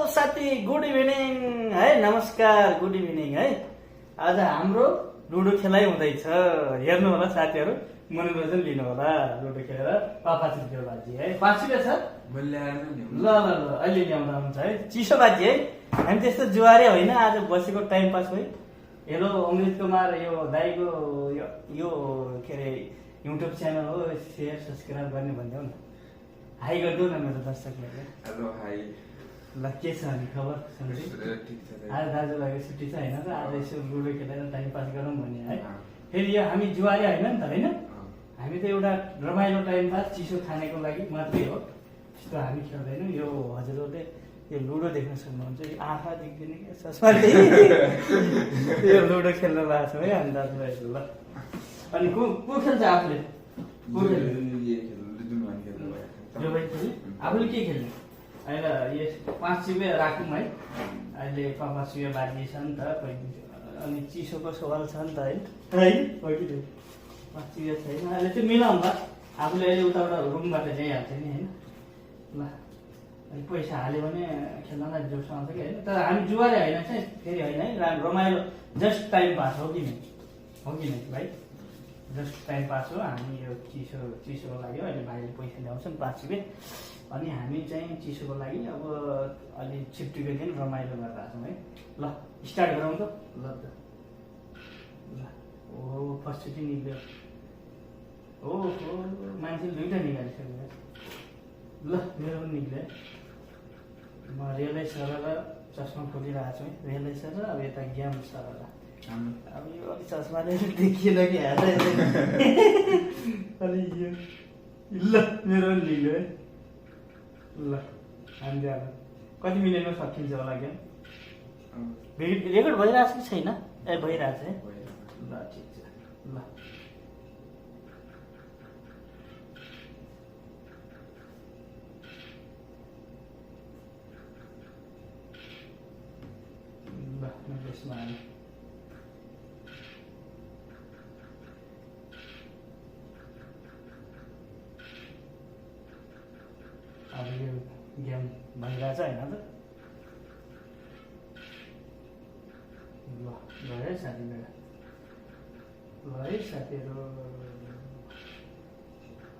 साथी, good evening है, नमस्कार, गुड इभिनिङ है। आज हाम्रो लुडो खेलाइ हुँदैछ। हेर्नु होला साथीहरू, मनोरञ्जन लिनु होला लुडो खेलेर। पापा चिप्यो बाजी है, 5 रुपियाँ छ। ल ल ल, अहिले ल्याउँदा हुन्छ है। चिसो बाजी है, हामी त्यस्तो जुवारे होइन, आज बसेको टाइम पास हो। हेलो अमृत कुमार, यो दाईको यो के अरे युट्युब च्यानल हो, सेयर सब्सक्राइब गर्ने भनिदेऊ न। हाई गरिदेऊ न मेरो दर्शकहरूले। Hello hi. ल के छ अनि खबर? आज दाजुभाइको छुट्टी छ होइन र, आज यसो लुडो खेलेर टाइम पास गरौँ भने है। फेरि यो हामी जुवारे होइन नि त, होइन? हामी त एउटा रमाइलो टाइम पास चिसो खानेको लागि मात्रै हो, त्यस्तो हामी खेल्दैनौँ। यो हजुरहरूले यो लुडो देख्न सक्नुहुन्छ, यो आँखा देख्दैन कि चस्माले यो लुडो खेल्न भएको छ है हामी दाजुभाइहरू। ल अनि को खेल्छ आफूले? आफूले के खेल्ने? अहिले यो 5 रुपियाँ राखौँ है। अहिले 5 रुपियाँ बाजी छ नि त, अनि चिसोको सवाल छ नि त है, है हो कि 5 रुपियाँ छैन। अहिले चाहिँ मिलाउँ ल, आफूले अहिले उताबाट रुमबाट ल्याइहाल्छ नि होइन। ल अनि पैसा हाल्यो भने खेल्नलाई जोस आउँछ कि होइन। तर हामी जुवारे होइन चाहिँ फेरि होइन है, रमाइलो जस्ट टाइम पास हो कि नै, हो कि नै भाइ? जस्ट टाइम पास हो। हामी यो चिसोको लागि हो, अहिले भाइले पैसा ल्याउँछन् 5 रुपियाँ, अनि हामी चाहिँ चिसोको लागि अब अलि छिप्टीको दिन रमाइलो गरिरहेको छौँ है। ल स्टार्ट गरौँ त। ल त ल, ओहो फर्स्टचोटि निक्ल्यो। ओहो मान्छेले 2टा निकालिसक्यो। ल मेरो पनि निक्ल्यो है। म रेलै सर र चस्मा खोलिरहेको छु है। रेलै सर र अब यता ज्ञान सर र अब यो अलिक चस्माले देखिएन कि हेर्दै अलि यो। ल मेरो पनि निक्ल्यो है। ल हामी अब कति मिनटमा सकिन्छ होला क्या? रेकर्ड भइरहेको छ कि छैन? ए भइरहेको छ है। ल ठिक छ। ल ल यसमा हालेँ। अब यो गेम भइरहेछ होइन त? ल गयो है साथी मेरो। ल है साथीहरू,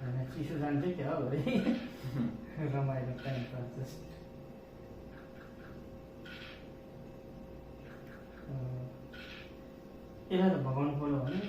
होइन चिसो जान्छ क्या हो है। रमाइलो टाइम पास जस्ट। यसलाई त भगाउनु पर्यो भने